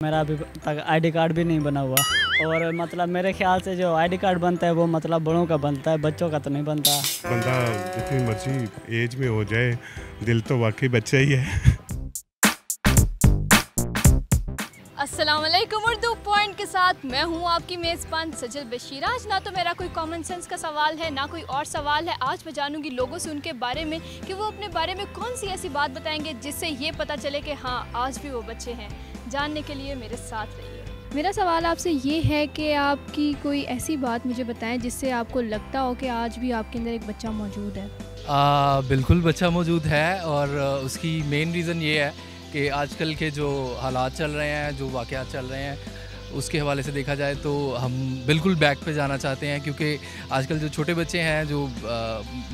मेरा अभी तक आईडी कार्ड भी नहीं बना हुआ और मतलब मेरे ख्याल से जो आईडी कार्ड बनता है वो मतलब बड़ों का बनता है, बच्चों का तो नहीं बनता। बंदा जितनी मर्जी एज में हो जाए, दिल तो वाकई बच्चा ही है। अस्सलाम वालेकुम, उर्दू पॉइंट के साथ मैं हूं आपकी मेज़बान सजल बशीर। आज ना तो मेरा कोई कॉमन सेंस का सवाल है ना कोई और सवाल है। आज मैं जानूंगी लोगों से उनके बारे में कि वो अपने बारे में कौन सी ऐसी बात बताएंगे जिससे ये पता चले कि हाँ आज भी वो बच्चे हैं। जानने के लिए मेरे साथ रहिए। मेरा सवाल आपसे ये है कि आपकी कोई ऐसी बात मुझे बताएं जिससे आपको लगता हो कि आज भी आपके अंदर एक बच्चा मौजूद है। बिल्कुल बच्चा मौजूद है और उसकी मेन रीज़न ये है कि आजकल के जो हालात चल रहे हैं, जो वाक़यात चल रहे हैं, उसके हवाले से देखा जाए तो हम बिल्कुल बैक पे जाना चाहते हैं। क्योंकि आजकल जो छोटे बच्चे हैं, जो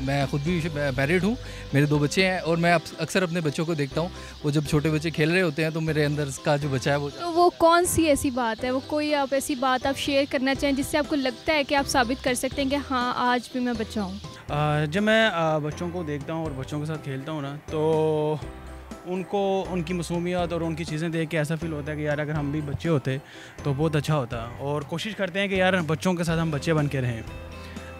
मैं ख़ुद भी मैरिड हूँ, मेरे 2 बच्चे हैं और मैं अक्सर अपने बच्चों को देखता हूँ, वो जब छोटे बच्चे खेल रहे होते हैं तो मेरे अंदर का जो बच्चा है वो कौन सी ऐसी बात है, वो कोई आप ऐसी बात आप शेयर करना चाहें जिससे आपको लगता है कि आप साबित कर सकते हैं कि हाँ आज भी मैं बच्चा हूँ। जब मैं बच्चों को देखता हूँ और बच्चों के साथ खेलता हूँ ना, तो उनको उनकी मासूमियत और उनकी चीज़ें देख के ऐसा फ़ील होता है कि यार अगर हम भी बच्चे होते तो बहुत अच्छा होता। और कोशिश करते हैं कि यार बच्चों के साथ हम बच्चे बन के रहें।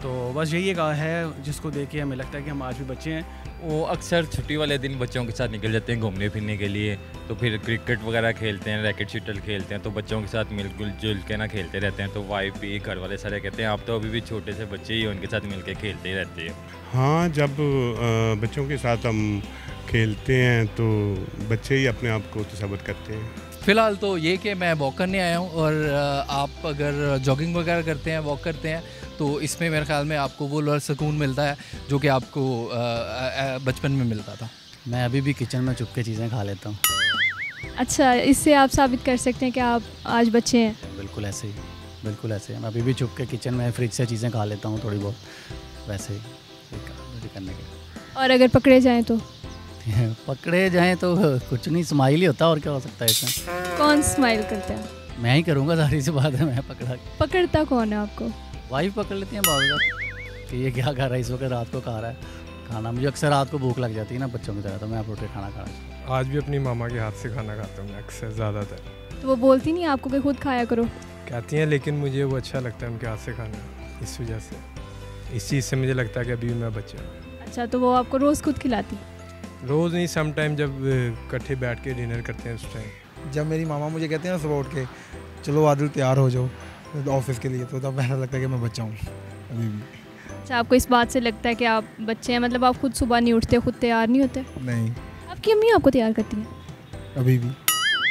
तो बस यही एक है जिसको देख के हमें लगता है कि हम आज भी बच्चे हैं। वो अक्सर छुट्टी वाले दिन बच्चों के साथ निकल जाते हैं घूमने फिरने के लिए, तो फिर क्रिकेट वगैरह खेलते हैं, रैकेट शटल खेलते हैं, तो बच्चों के साथ मिलजुल जुल के ना खेलते रहते हैं। तो वाइफ भी, घर वाले सारे कहते हैं आप तो अभी भी छोटे से बच्चे ही, उनके साथ मिल के खेलते ही रहते हैं। हाँ, जब बच्चों के साथ हम खेलते हैं तो बच्चे ही अपने आप को तसव्वुर करते हैं। फ़िलहाल तो ये कि मैं वॉक करने आया हूँ और आप अगर जॉगिंग वगैरह करते हैं, वॉक करते हैं, तो इसमें मेरे ख्याल में आपको वो सुकून मिलता है जो कि आपको बचपन में मिलता था। मैं अभी भी किचन में चुपके चीज़ें खा लेता हूँ। अच्छा, इससे आप साबित कर सकते हैं कि आप आज बच्चे हैं। बिल्कुल ऐसे ही, बिल्कुल ऐसे ही। मैं अभी भी चुपके किचन में फ्रिज से चीज़ें खा लेता हूँ थोड़ी बहुत, वैसे ही करने के। और अगर पकड़े जाएँ तो पकड़े जाएं तो कुछ नहीं, स्माइल ही होता और क्या हो सकता है इसमें। कौन स्माइल करता है? मैं ही करूँगा, सारी सी बात है। मैं पकड़ता कौन है आपको? वाइफ पकड़ लेती हैं बार कि ये क्या खा रहा है इस वक्त, रात को खा रहा है खाना। मुझे अक्सर रात को भूख लग जाती है ना बच्चों की तरह, तो मैं आप उठ के खाना खाना। आज भी अपनी मामा के हाथ से खाना खाता हूँ मैं अक्सर, ज़्यादातर। तो वो बोलती नहीं आपको कि खुद खाया करो? कहती हैं, लेकिन मुझे वो अच्छा लगता है उनके हाथ से खाना, इस वजह से, इस चीज़ से मुझे लगता है कि अभी भी मैं बच्चा हूँ। अच्छा, तो वो आपको रोज़ खुद खिलाती? रोज़ नहीं, सम टाइम जब इकट्ठे बैठ के डिनर करते हैं उस टाइम। जब मेरी मामा मुझे कहते हैं ना सुबह उठ के चलो आदिल तैयार हो जाओ ऑफिस के लिए, तो तब ऐसा लगता है कि मैं बच्चा हूँ अभी भी। अच्छा, आपको इस बात से लगता है कि आप बच्चे हैं, मतलब आप खुद सुबह नहीं उठते, खुद तैयार नहीं होते? नहीं। आपकी अम्मी आपको तैयार करती हैं? अभी भी।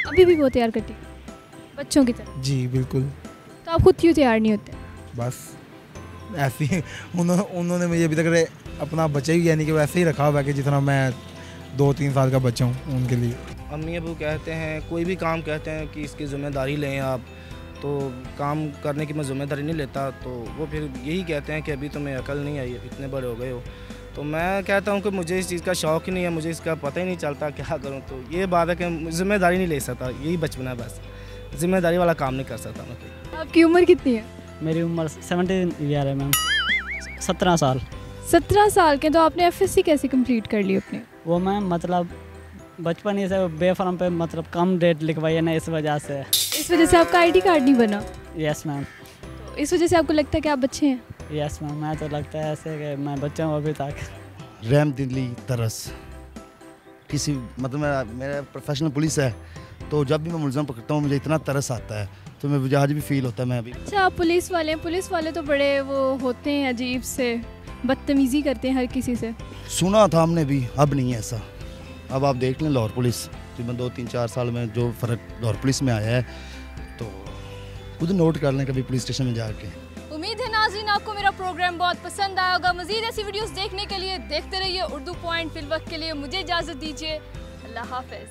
अभी भी वो तैयार करती है बच्चों की तरह? जी बिल्कुल। तो आप खुद क्यों तैयार नहीं होते? बस ऐसे ही उन्होंने मुझे अभी तक अपना बच्चा ही, यानी कि वैसे ही रखा हुआ है कि जितना मैं 2-3 साल का बच्चा हूँ उनके लिए। अम्मी अबू कहते हैं, कोई भी काम कहते हैं कि इसकी ज़िम्मेदारी लें आप, तो काम करने की मैं ज़िम्मेदारी नहीं लेता। तो वो फिर यही कहते हैं कि अभी तुम्हें अकल नहीं आई, इतने बड़े हो गए हो। तो मैं कहता हूँ कि मुझे इस चीज़ का शौक़ ही नहीं है, मुझे इसका पता ही नहीं चलता क्या करूँ। तो ये बात है कि ज़िम्मेदारी नहीं ले सकता, यही बचपन है, बस ज़िम्मेदारी वाला काम नहीं कर सकता मैं। आपकी उम्र कितनी है? मेरी उम्र 17 ईयर है मैम, 17 साल। 17 साल के? तो आपने FSC कैसे कंप्लीट कर ली अपने? वो मैम मतलब बचपन ही से बेफार्म पे मतलब कम डेट लिखवाई है ना, इस वजह से। इस वजह से आपका ID कार्ड नहीं बना? Yes ma'am. तो इस वजह से आपको लगता है कि आप बच्चे हैं? यस मैम, मैं तो लगता है ऐसे कि मैं बच्चा हूँ अभी तक। रहम दिली तरस किसी, मतलब मेरा प्रोफेशनल पुलिस है, तो जब भी मैं मुलज़म पकड़ता हूँ मुझे इतना तरस आता है, तो मुझे आज भी फील होता है मैं अभी। अच्छा, आप पुलिस वाले हैं? पुलिस वाले तो बड़े वो होते हैं, अजीब से बदतमीज़ी करते हैं हर किसी से। सुना था हमने भी, अब नहीं है ऐसा। अब आप देख लें लाहौर पुलिस, तकरीबन 2-3-4 साल में जो फ़र्क लाहौर पुलिस में आया है, तो खुद नोट कर लें कभी पुलिस स्टेशन में जाके। उम्मीद है नाज़रीन आपको मेरा प्रोग्राम बहुत पसंद आया होगा। मज़ीद ऐसी वीडियोस देखने के लिए देखते रहिए उर्दू पॉइंट। फिल वक्त के लिए मुझे इजाज़त दीजिए, अल्लाह हाफ़िज़।